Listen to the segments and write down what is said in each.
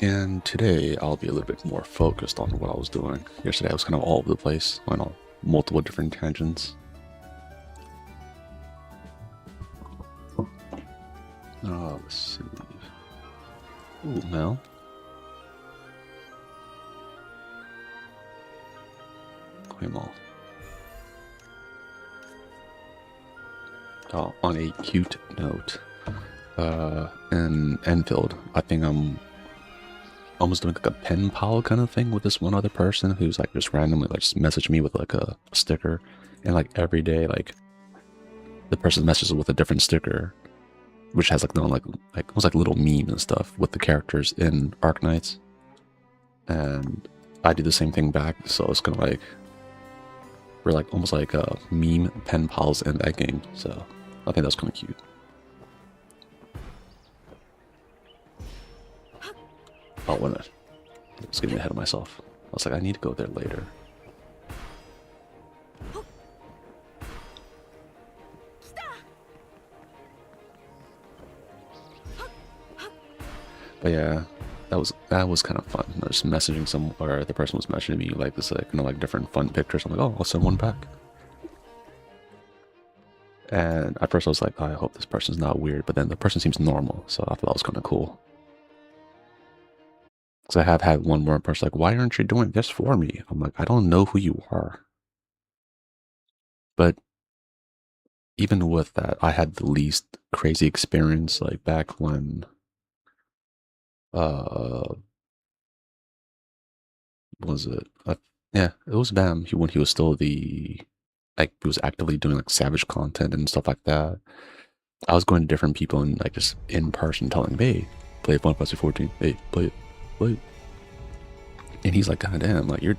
And today I'll be a little bit more focused on what I was doing. Yesterday I was kind of all over the place, went on multiple different tangents. Let's see. Ooh, Mel. Claim all. On a cute note, in Enfield, I think I'm almost doing like a pen pal kind of thing with this one other person who's like just randomly like just messaged me with like a sticker, and like every day like the person messages with a different sticker, which has like almost like little memes and stuff with the characters in Arknights, and I do the same thing back. So it's kind of like we're like almost like meme pen pals in that game. So I think that's kind of cute. Oh, wait a minute. I was getting ahead of myself. I was like, I need to go there later. But yeah, that was kind of fun. I was just messaging some, or the person was messaging me like this, like like different fun pictures. I'm like, oh, I'll send one back. And at first I was like, oh, I hope this person's not weird, but then the person seems normal, so I thought that was kind of cool. Because I have had one more person like, why aren't you doing this for me? I'm like, I don't know who you are. But even with that, I had the least crazy experience like back when uh was it yeah, it was Bam when he was still the like he was actively doing like savage content and stuff like that. I was going to different people and like just in person telling them, hey, play Final Fantasy 14, hey, play it, play it. And he's like, God damn, like you're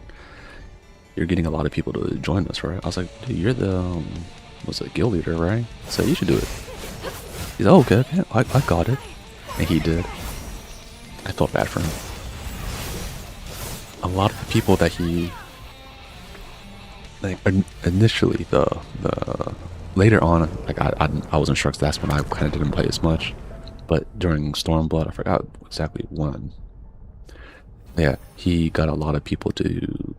getting a lot of people to join us, right? I was like, dude, you're the was it guild leader, right? So you should do it. He's like, oh, okay, yeah, I got it. And he did. I felt bad for him. A lot of the people that he like initially the later on, like I wasn't sure because that's when I kind of didn't play as much. But during Stormblood, I forgot exactly when. Yeah, he got a lot of people to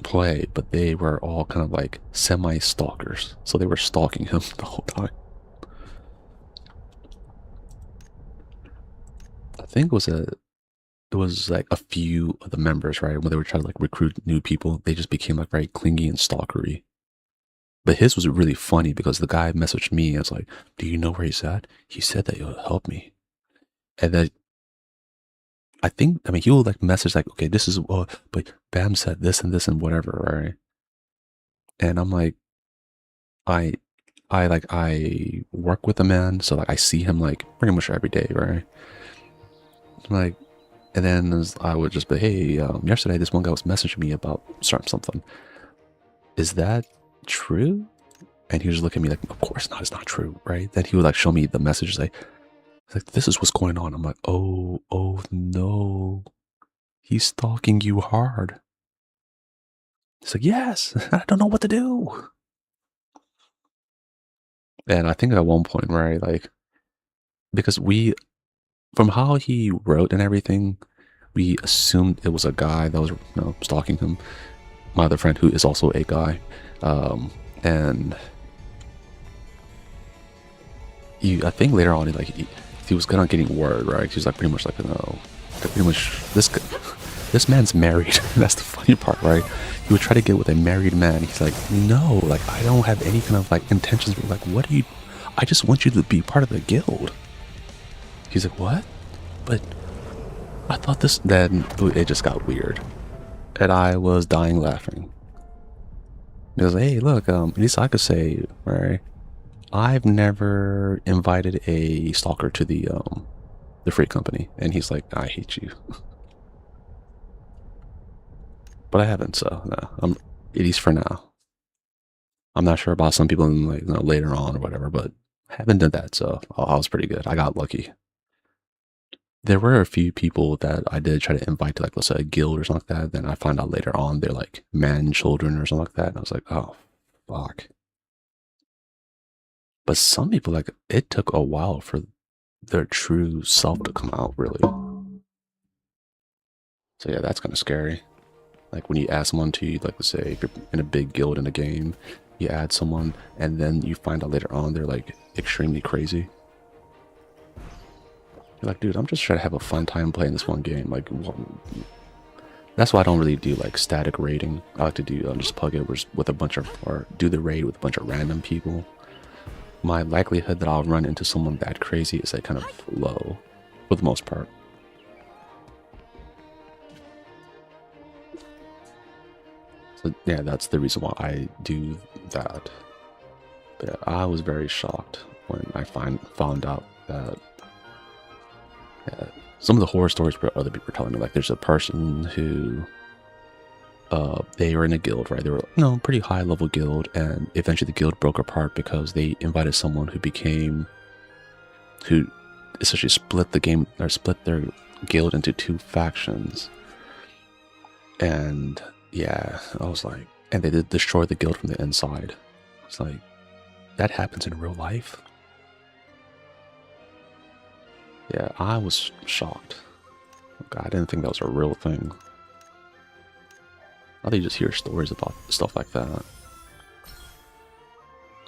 play, but they were all kind of like semi-stalkers, so they were stalking him the whole time. I think it was like a few of the members, right, when they were trying to like recruit new people, they just became like very clingy and stalkery. But his was really funny because the guy messaged me and was like, do you know where he's at? He said that he'll help me. And then I mean, he will like message like, okay, this is, but Bam said this and this and whatever, right? And I'm like, I, I work with a man, so like I see him like pretty much every day, right? Like, and then I would just be, hey, yesterday this one guy was messaging me about something. Is that true? And he was looking at me like, of course not, it's not true, right? Then he would like show me the messages like this is what's going on. I'm like, oh no, he's stalking you hard. He's like, yes, I don't know what to do. And I think at one point, right, like, because from how he wrote and everything, we assumed it was a guy that was, stalking him. My other friend, who is also a guy, and I think later on, he was kind of getting word, right? He was like pretty much like, pretty much this man's married. That's the funny part, right? He would try to get with a married man. He's like, no, like I don't have any kind of like intentions. Like, what do you? I just want you to be part of the guild. He's like, what? But I thought this. Then it just got weird, and I was dying laughing. He goes, hey, look, at least I could say, right? I've never invited a stalker to the free company, and he's like, I hate you. But I haven't, so no, I'm at least for now. I'm not sure about some people in like later on or whatever, but I haven't done that, so I was pretty good. I got lucky. There were a few people that I did try to invite to like let's say a guild or something like that. Then I find out later on they're like man children or something like that, and I was like, oh fuck. But some people like it took a while for their true self to come out, really. So yeah, that's kind of scary. Like when you add someone to, like, let's say if you're in a big guild in a game, you add someone and then you find out later on they're like extremely crazy. You're like, dude, I'm just trying to have a fun time playing this one game. Like, that's why I don't really do like static raiding. I like to do just plug it with a bunch of, or do the raid with a bunch of random people. My likelihood that I'll run into someone that crazy is like kind of low for the most part. So yeah, that's the reason why I do that. But yeah, I was very shocked when I found out that some of the horror stories other people were telling me. Like, there's a person who they were in a guild, right? They were, pretty high level guild, and eventually the guild broke apart because they invited someone who essentially split the game, or split their guild into two factions. And yeah, I was like, and they did destroy the guild from the inside. It's like, that happens in real life? Yeah, I was shocked. I didn't think that was a real thing. I think you just hear stories about stuff like that.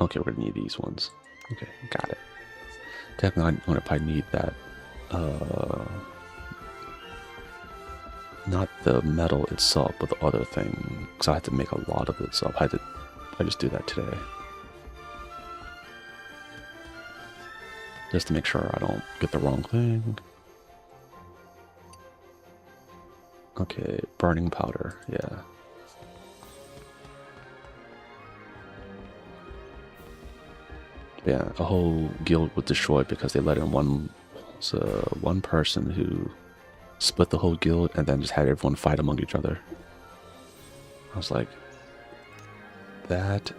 Okay, we're gonna need these ones. Okay, got it. Technically, I'm gonna probably need that. Not the metal itself, but the other thing, because I had to make a lot of it, so I just do that today. Just to make sure I don't get the wrong thing. Okay, burning powder, yeah. Yeah, a whole guild was destroyed because they let in one person who split the whole guild and then just had everyone fight among each other. I was like, that,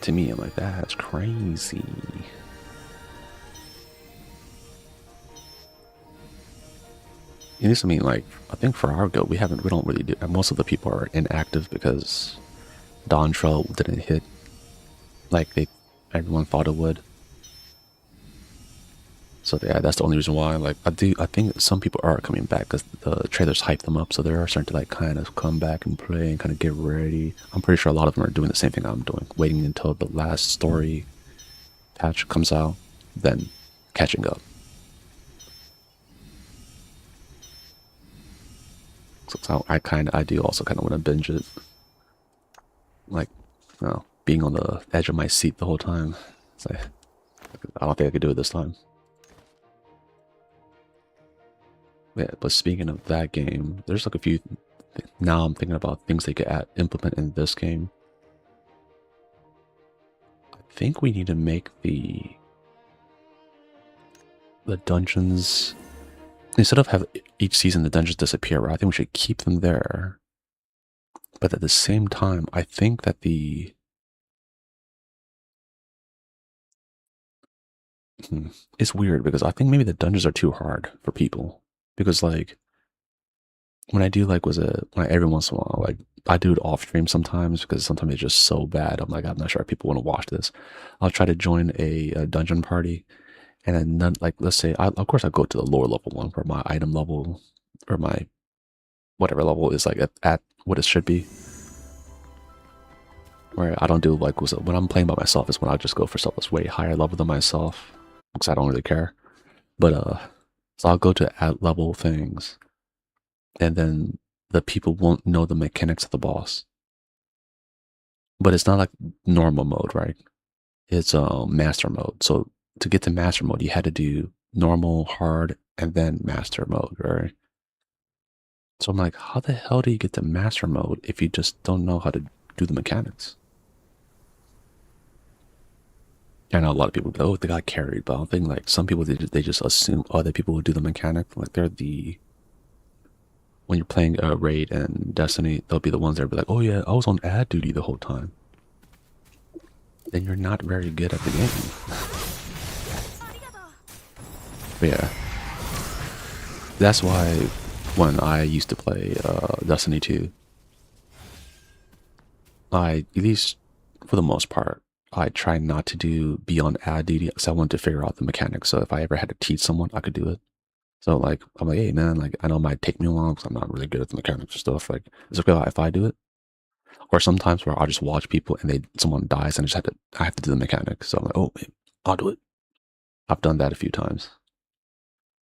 to me, I'm like, that's crazy. It needs to mean, like, I think for our guild, we don't really do, most of the people are inactive because Dawn Trail didn't hit like everyone thought it would. So yeah, that's the only reason why. Like, I think some people are coming back because the trailers hype them up, so they are starting to like kind of come back and play and kind of get ready. I'm pretty sure a lot of them are doing the same thing I'm doing, waiting until the last story patch comes out, then catching up. So I do also kind of want to binge it, like, being on the edge of my seat the whole time. It's like, I don't think I could do it this time. Yeah, but speaking of that game, there's like a few. Now I'm thinking about things they could implement in this game. I think we need to make the dungeons, instead of have each season the dungeons disappear, right? I think we should keep them there. But at the same time, I think that it's weird because I think maybe the dungeons are too hard for people. Because like when I do every once in a while, like I do it off stream sometimes because sometimes it's just so bad. I'm like, I'm not sure if people want to watch this. I'll try to join a dungeon party, and then let's say, of course I go to the lower level one where my item level or my whatever level is like at what it should be. Where I don't do like when I'm playing by myself is when I just go for stuff that's way higher level than myself because I don't really care. But so I'll go to at level things, and then the people won't know the mechanics of the boss. But it's not like normal mode, right? It's master mode. So to get to master mode, you had to do normal, hard, and then master mode, right? So I'm like, how the hell do you get to master mode if you just don't know how to do the mechanics? I know a lot of people go, oh, they got carried, but I don't think like some people they just assume other people will do the mechanic. Like when you're playing a raid and Destiny, they'll be the ones that be like, oh yeah, I was on ad duty the whole time. Then you're not very good at the game. But yeah, that's why when I used to play Destiny 2, at least for the most part, I try not to be on ad duty because I wanted to figure out the mechanics. So if I ever had to teach someone, I could do it. So like I'm like, hey man, like I know it might take me a while because I'm not really good at the mechanics and stuff. Like, it's okay if I do it. Or sometimes where I'll just watch people and someone dies and I have to do the mechanic. So I'm like, oh, I'll do it. I've done that a few times.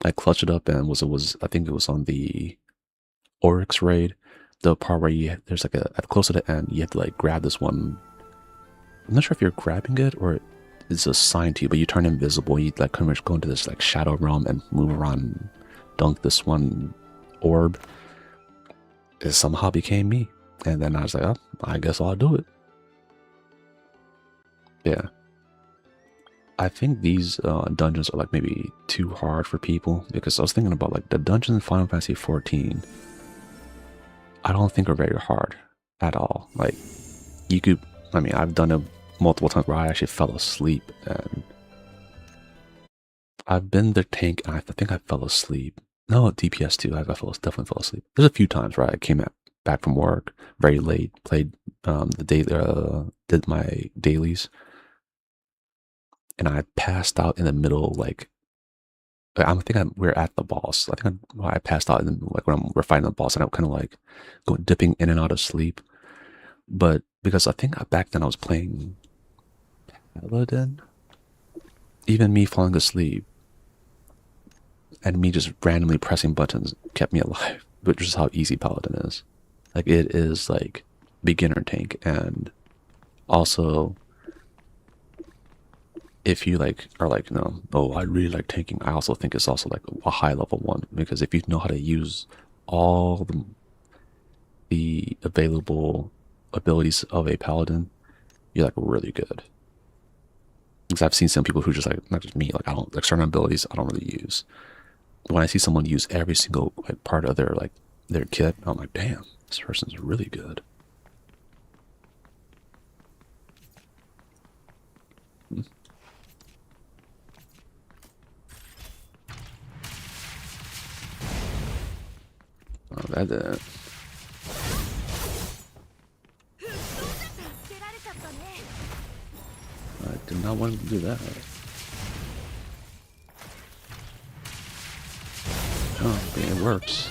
I clutched it up and was I think it was on the Oryx raid, the part where there's like at close to the end, you have to like grab this one. I'm not sure if you're grabbing it or it's assigned to you, but you turn invisible. You like pretty much go into this like shadow realm and move around, and dunk this one orb. It somehow became me, and then I was like, oh, I guess I'll do it. Yeah, I think these dungeons are like maybe too hard for people because I was thinking about like the dungeons in Final Fantasy 14. I don't think are very hard at all. Like you could, I mean, I've done it multiple times where I actually fell asleep, and I've been the tank, and I think I fell asleep. No, DPS too. Definitely fell asleep. There's a few times where I came back from work very late, played the day, did my dailies, and I passed out in the middle. Like we're at the boss. I passed out in like when we're fighting the boss, and I'm kind of like going dipping in and out of sleep. But because I think back then I was playing Paladin, even me falling asleep and me just randomly pressing buttons kept me alive, which is how easy Paladin is. Like it is like beginner tank, and also if you like are like no, oh I really like tanking, I also think it's also like a high level one because if you know how to use all the available abilities of a paladin, you're like really good. Because I've seen some people who just like not just me, like I don't like certain abilities I don't really use. When I see someone use every single like part of their kit, I'm like, damn, this person's really good. Hmm. Oh, that I did not want to do that. Oh, but it works.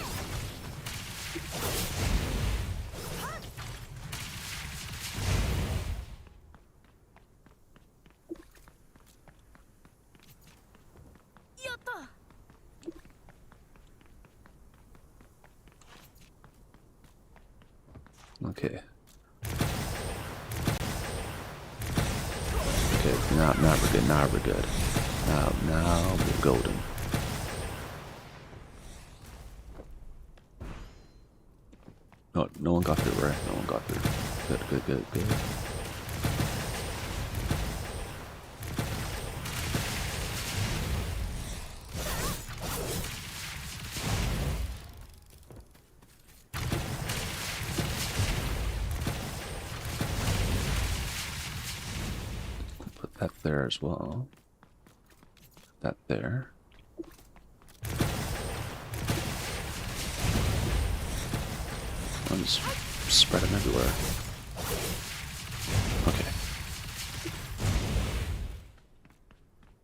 Okay. Okay. Now we're good. Now we're good. Now we're golden. No, no one got through, right? No one got through. Good. Put that there as well. That there. I'll just spread them everywhere. Okay.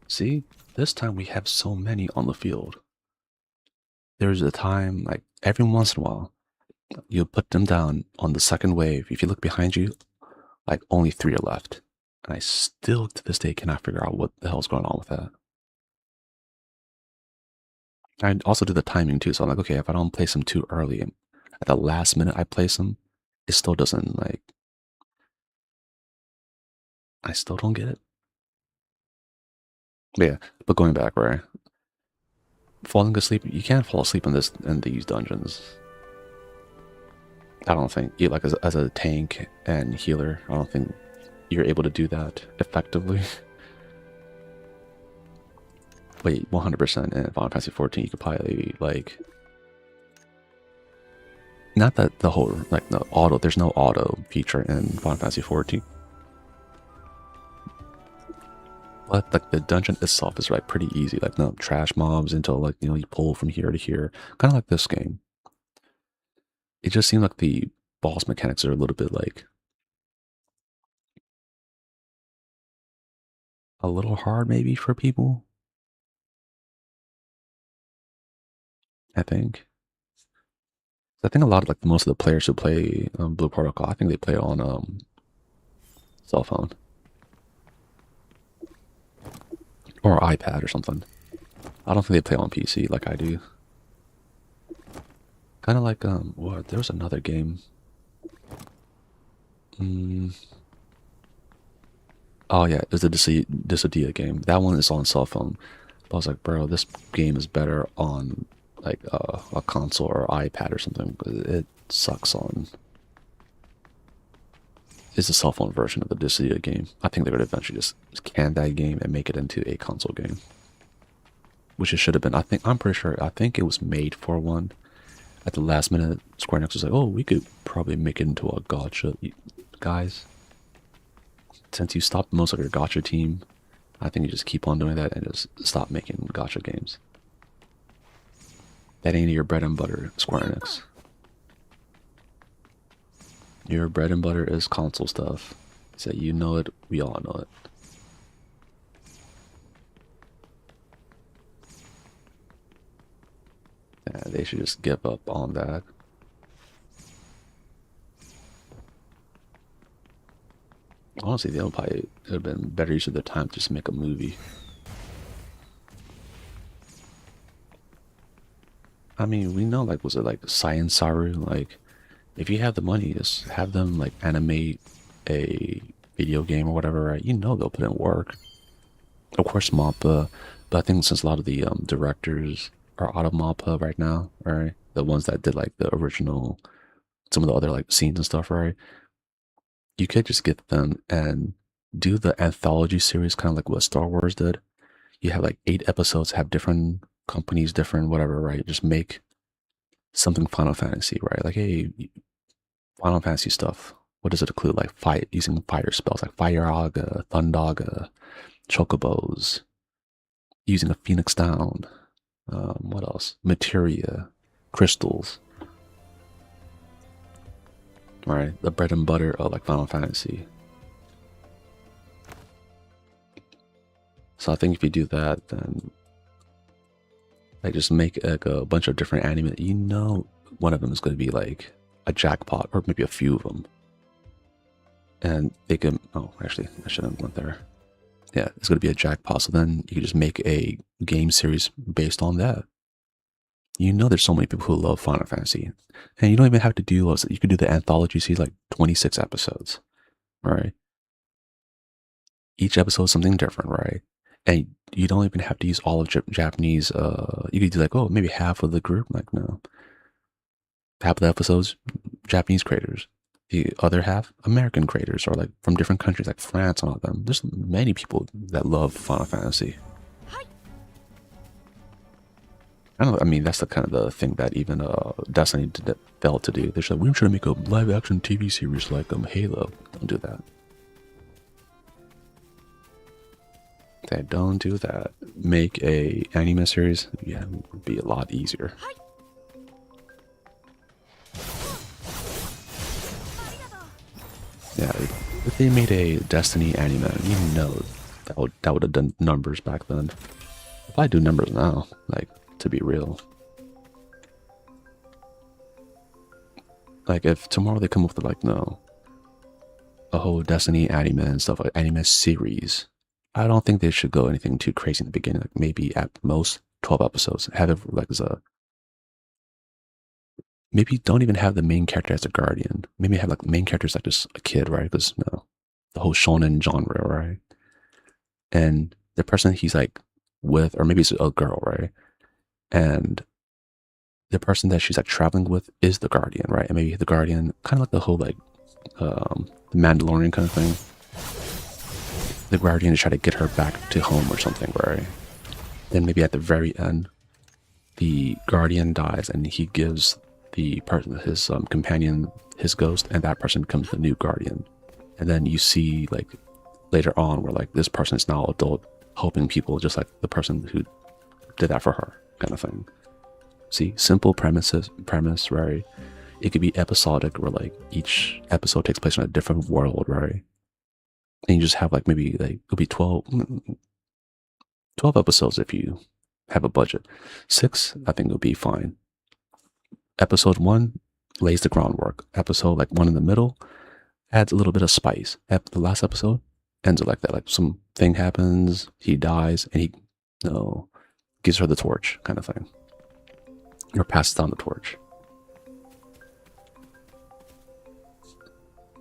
See, this time we have so many on the field. There's a time, like every once in a while, you'll put them down on the second wave. If you look behind you, like only 3 are left. And I still to this day cannot figure out what the hell's going on with that. I also do the timing too. So I'm like, okay, if I don't place them too early and at the last minute I place them, it still doesn't like, I still don't get it. But yeah, but going back, right? Falling asleep, you can't fall asleep in these dungeons. I don't think, like as a tank and healer, I don't think you're able to do that effectively. Wait, 100% in Final Fantasy 14, you could probably like, not that the whole like the auto. There's no auto feature in Final Fantasy 14, but like the dungeon itself is like pretty easy. Like no trash mobs until like you pull from here to here, kind of like this game. It just seemed like the boss mechanics are a little bit like a little hard maybe for people. I think. I think a lot of like most of the players who play Blue Protocol, I think they play on cell phone or iPad or something. I don't think they play on PC like I do. Kind of like what? There was another game. Mm, oh yeah, it's a Dissidia game. That one is on cell phone. But I was like, bro, this game is better on like a console or iPad or something. It sucks on. It's a cell phone version of the Dissidia game. I think they would eventually just can that game and make it into a console game, which it should have been. I'm pretty sure. I think it was made for one. At the last minute, Square Enix was like, "Oh, we could probably make it into a gotcha, guys." Since you stopped most of your gotcha team, I think you just keep on doing that and just stop making gotcha games. That ain't your bread and butter, Square Enix. Your bread and butter is console stuff. So you know it, we all know it. Yeah, they should just give up on that. Honestly, they would probably it would have been better use of their time to just make a movie. I mean, we know like was it like Science Saru? Like, if you have the money, just have them like animate a video game or whatever, right? You know they'll put in work. Of course, MAPPA, but I think since a lot of the directors are out of MAPPA right now, right? The ones that did like the original, some of the other like scenes and stuff, right? You could just get them and do the anthology series, kind of like what Star Wars did. You have like 8 episodes, have different companies, different whatever, right? Just make something Final Fantasy, right? Like, hey, Final Fantasy stuff. What does it include? Like fight using fire spells, like Fire Aga, Thundaga, Chocobos, using a Phoenix Down. What else? Materia, crystals, right? The bread and butter of like Final Fantasy. So I think if you do that, then like just make like a bunch of different anime. You know, one of them is going to be like a jackpot, or maybe a few of them, and they can. Oh, actually, I shouldn't have went there. Yeah, it's going to be a jackpot. So then you can just make a game series based on that. You know, there's so many people who love Final Fantasy, and you don't even have to do those. You could do the anthology series, like 26 episodes, right? Each episode is something different, right? And you don't even have to use all of Japanese. You could do like, oh, maybe half of the group. Like, no, half of the episodes, Japanese creators. The other half, American creators, or like from different countries, like France and all of them. There's many people that love Final Fantasy. I don't know. I mean, that's the kind of the thing that even Destiny failed to do. They're just like, we're trying to make a live action TV series like Halo. Don't do that. They don't do that. Make a anime series. Yeah, it would be a lot easier. Yeah, if they made a Destiny anime, you know that would have done numbers back then. If I do numbers now, like to be real, like if tomorrow they come up with like no, a whole Destiny anime and stuff like anime series, I don't think they should go anything too crazy in the beginning. Like maybe at most 12 episodes. Have it like as a maybe don't even have the main character as a guardian. Maybe have like the main character is like just a kid, right? Because no, the whole shonen genre, right? And the person he's like with, or maybe it's a girl, right? And the person that she's like traveling with is the guardian, right? And maybe the guardian, kind of like the whole like the Mandalorian kind of thing. The guardian is trying to get her back to home or something, right? Then maybe at the very end, the guardian dies and he gives the person, his companion, his ghost, and that person becomes the new guardian. And then you see like later on where like this person is now adult, helping people just like the person who did that for her, kind of thing. See, simple premise, right? It could be episodic where like each episode takes place in a different world, right? And you just have like maybe like it could be 12 episodes if you have a budget. 6, I think would be fine. Episode 1 lays the groundwork. Episode like 1 in the middle adds a little bit of spice. The last episode ends it like that. Like something happens, he dies, and he gives her the torch kind of thing. Or passes down the torch.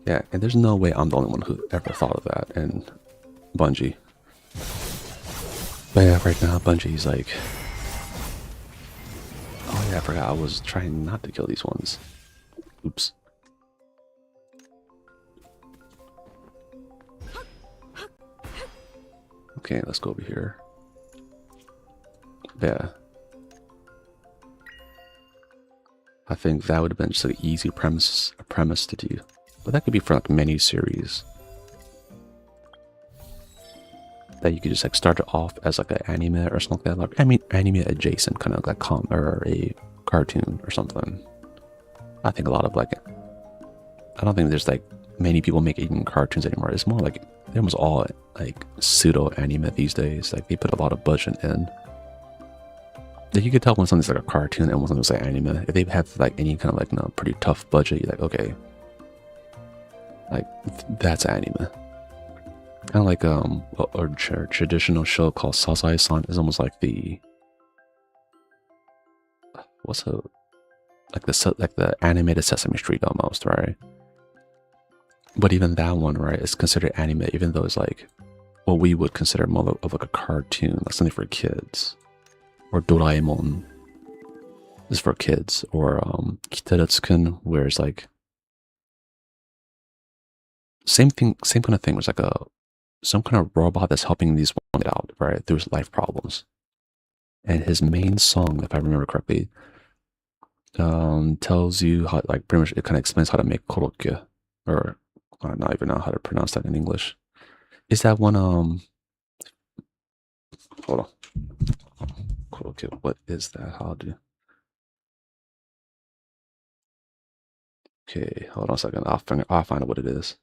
Yeah, and there's no way I'm the only one who ever thought of that in Bungie. But yeah, right now Bungie's like, oh yeah, I forgot I was trying not to kill these ones. Oops. Okay, let's go over here. Yeah. I think that would have been just an easy premise to do. But that could be for like many series. That you could just like start it off as like an anime or something like that. Like, I mean, anime adjacent, kind of like or a cartoon or something. I think a lot of like, I don't think there's like many people making cartoons anymore. It's more like they're almost all like pseudo anime these days. Like they put a lot of budget in. Like you could tell when something's like a cartoon and when something's like anime. If they have like any kind of like pretty tough budget, you're like, okay, like that's anime. Kind of like a traditional show called Sazae-san is almost like the like the animated Sesame Street almost, right? But even that one, right, is considered anime, even though it's like what we would consider more of like a cartoon, like something for kids. Or Doraemon is for kids, or Kitaretsu-kun, where it's like same kind of thing. It's like some kind of robot that's helping these ones get out, right, through his life problems. And his main song, if I remember correctly, tells you how, like, pretty much it kind of explains how to make korokke, or I don't even know how to pronounce that in English. Is that one? Hold on. Korokke. What is that? How do? Okay, hold on a second. I'll find out what it is.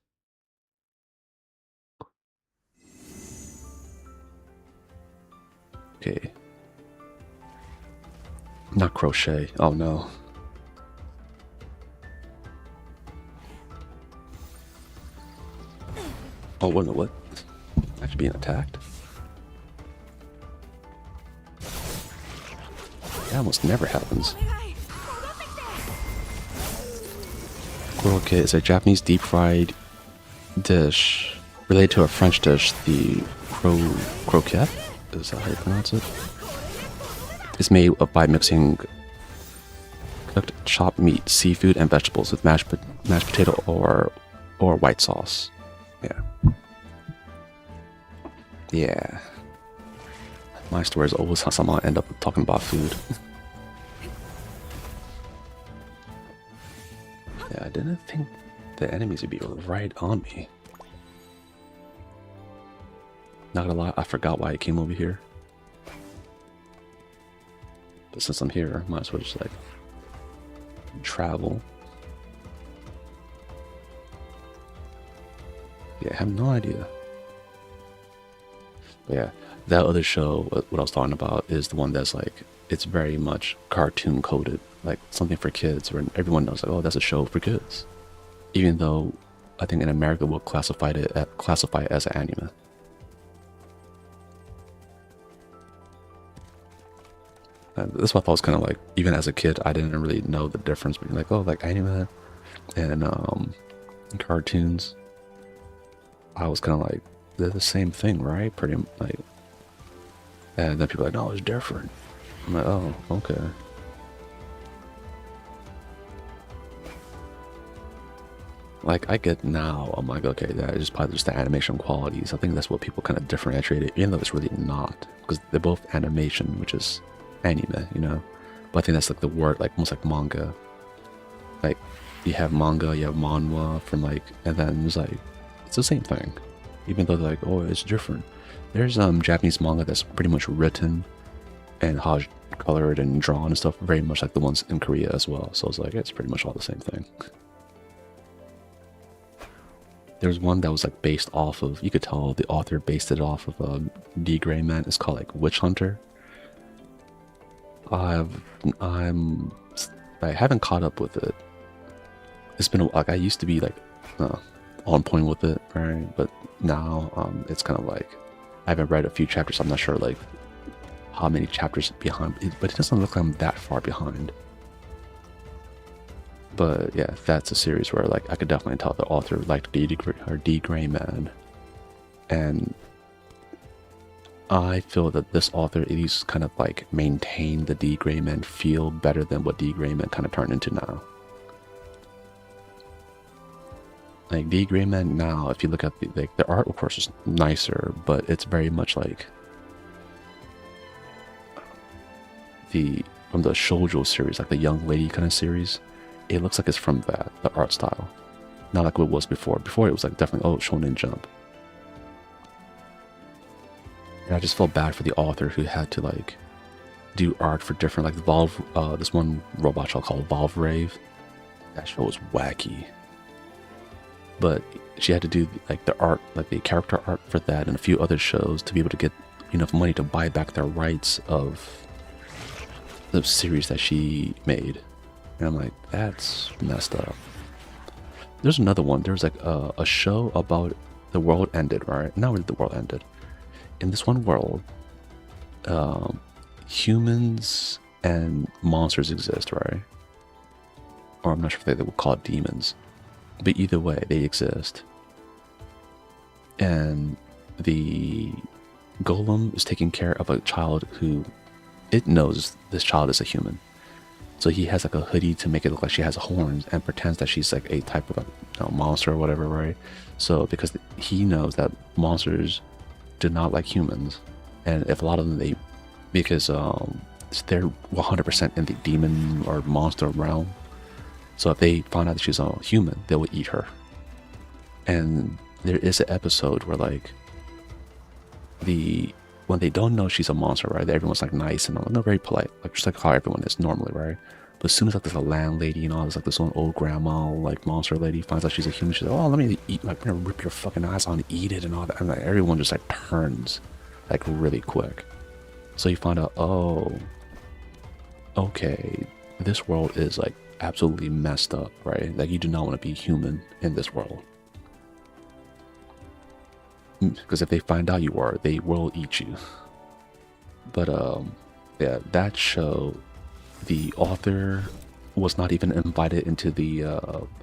Okay. Not crochet. Oh no. Oh, what? Actually being attacked? That almost never happens. Korokke is a Japanese deep-fried dish related to a French dish, the croquette? Is that how you pronounce it? It's made by mixing cooked chopped meat, seafood, and vegetables with mashed potato or white sauce. Yeah. Yeah. My stories always somehow end up talking about food. Yeah, I didn't think the enemies would be right on me. Not gonna lie, I forgot why I came over here. But since I'm here, might as well just like travel. Yeah, I have no idea. But yeah, that other show, what I was talking about, is the one that's like, it's very much cartoon coded, like something for kids, where everyone knows like, oh, that's a show for kids. Even though I think in America we'll classify it as an anime. And that's what I thought was kind of like, even as a kid, I didn't really know the difference between like, oh, like anime and cartoons. I was kind of like, they're the same thing, right? Pretty like, and then people are like, no, it's different. I'm like, oh, okay. Like, I get now, I'm like, okay, that is probably just the animation qualities. I think that's what people kind of differentiate it, even though it's really not, because they're both animation, which is anime, you know? But I think that's like the word, like almost like manga. Like, you have manga, you have manhwa from like, and then it's like, it's the same thing. Even though they're like, oh, it's different. There's Japanese manga that's pretty much written and how colored and drawn and stuff, very much like the ones in Korea as well. So it's like, it's pretty much all the same thing. There's one that was like based off of, you could tell the author based it off of D. Gray Man. It's called like Witch Hunter. I'm I haven't caught up with it. It's been like I used to be like uh, on point with it, right? But now it's kind of like I haven't read a few chapters. I'm not sure like how many chapters behind, but it doesn't look like I'm that far behind. But yeah, that's a series where like I could definitely tell the author liked D Gray Man, and I feel that this author at least kind of like maintained the D Gray Man feel better than what D Gray Man kind of turned into now. Like D Gray Man now, if you look at the art, of course, is nicer, but it's very much like from the shoujo series, like the young lady kind of series. It looks like it's from that, the art style, not like what it was before. Before it was like definitely Shonen Jump. And I just felt bad for the author who had to like do art for different, like Volve. This one robot show called Volve Rave. That show was wacky. But she had to do like the art, like the character art for that and a few other shows to be able to get enough money to buy back the rights of the series that she made. And I'm like, that's messed up. There's another one. There's like a show about the world ended, right? Not really the world ended. In this one world, humans and monsters exist, right? Or I'm not sure if they would call it demons. But either way, they exist. And the golem is taking care of a child who it knows this child is a human. So he has like a hoodie to make it look like she has horns and pretends that she's like a type of monster or whatever, right? So because he knows that monsters do not like humans, and if a lot of them because they're 100% in the demon or monster realm. So if they find out that she's a human, they will eat her. And there is an episode where like when they don't know she's a monster, right? Everyone's like nice and they're very polite, like just like how everyone is normally, right? But as soon as like there's a landlady and all, there's like this one old grandma, like monster lady finds out she's a human. She's like, oh, let me eat, like, I'm gonna rip your fucking eyes out and eat it and all that. And like everyone just like turns like really quick. So you find out, oh, okay, this world is like absolutely messed up, right? Like you do not want to be human in this world. Because if they find out you are, they will eat you. But yeah, that show, the author was not even invited into the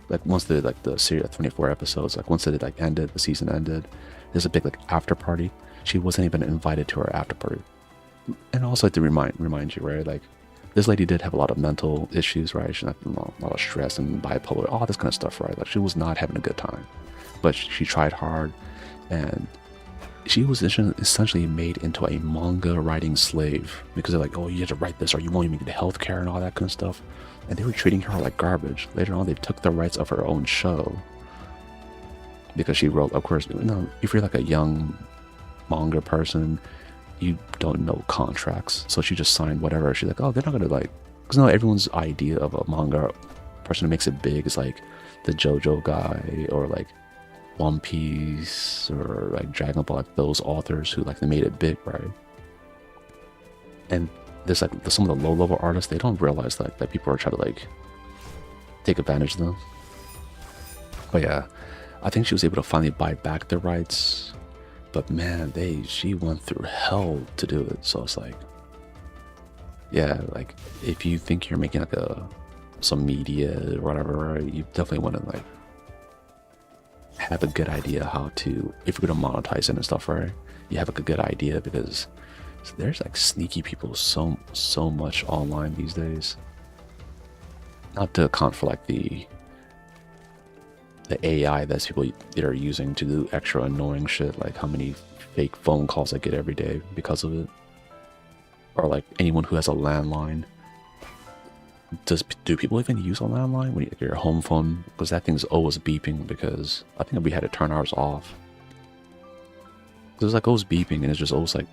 like once the series 24 episodes, like once it like ended, the season ended, there's a big like after party. She wasn't even invited to her after party. And also to remind you, right? Like this lady did have a lot of mental issues, right? She had a lot of stress and bipolar, all this kind of stuff, right? Like she was not having a good time, but she tried hard. And she was essentially made into a manga writing slave because they're like, oh, you have to write this or you won't even get healthcare and all that kind of stuff. And they were treating her like garbage. Later on, they took the rights of her own show because she wrote, of course, if you're like a young manga person, you don't know contracts. So she just signed whatever. She's like, oh, they're not going to like, because everyone's idea of a manga person who makes it big is like the JoJo guy or like One Piece or like Dragon Ball, like those authors who like they made it big, right? And there's like some of the low-level artists, they don't realize that people are trying to like take advantage of them. But yeah, I think she was able to finally buy back the rights, but man, she went through hell to do it. So it's like, yeah, like if you think you're making like some media or whatever, you definitely want to like have a good idea how to, if you're gonna monetize it and stuff, right? You have a good idea because there's like sneaky people so much online these days. Not to account for like the AI that people that are using to do extra annoying shit, like how many fake phone calls I get every day because of it, or like anyone who has a landline. Do people even use a landline when your home phone? Because that thing's always beeping. Because I think we had to turn ours off. It's like always beeping, and it's just always like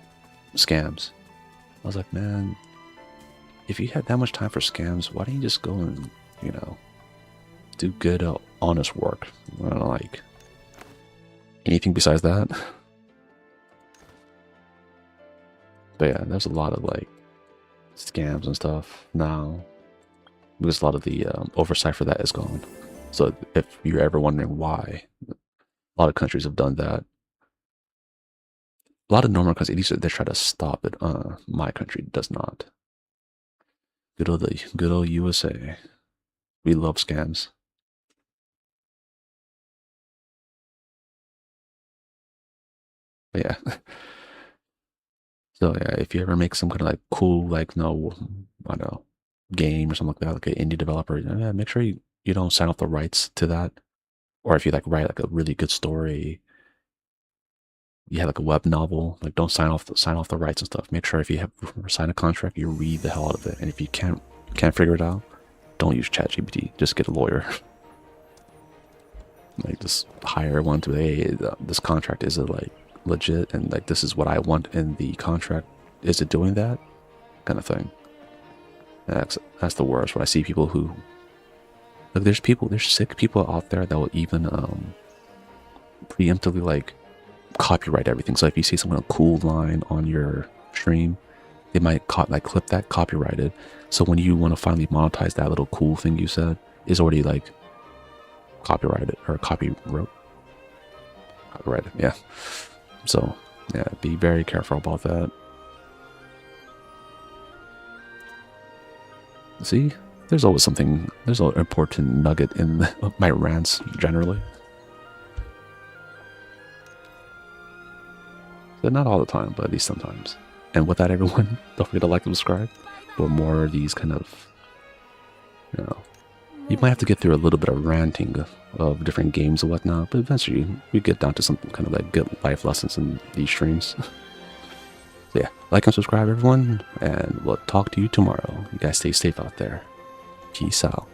scams. I was like, man, if you had that much time for scams, why don't you just go and do good, honest work? Like anything besides that. But yeah, there's a lot of like scams and stuff now. because a lot of the oversight for that is gone. So if you're ever wondering why, a lot of countries have done that. A lot of normal countries, at least they try to stop it. My country does not. Good old USA. We love scams. But yeah. So yeah, if you ever make some kind of like cool, like no, I don't know, game or something like that, like an indie developer, yeah, make sure you don't sign off the rights to that. Or if you like write like a really good story, you have like a web novel, like don't sign off the rights and stuff. Make sure if you have sign a contract, you read the hell out of it. And if you can't figure it out, don't use ChatGPT. Just get a lawyer. Like just hire one to, hey, this contract is it like legit, and like this is what I want in the contract. Is it doing that kind of thing? That's the worst. When I see people who like, there's sick people out there that will even preemptively like copyright everything. So if you see someone a cool line on your stream, they might like clip that, copyright it. So when you want to finally monetize that little cool thing you said, is already like copyrighted or copyrighted. Yeah. So yeah, be very careful about that. See, there's always something. There's an important nugget in my rants generally. So not all the time, but at least sometimes. And with that, everyone, don't forget to like and subscribe for more of these kind of, you know, you might have to get through a little bit of ranting of different games and whatnot, but eventually we get down to some kind of like good life lessons in these streams. So yeah, like and subscribe, everyone, and we'll talk to you tomorrow. You guys stay safe out there. Peace out.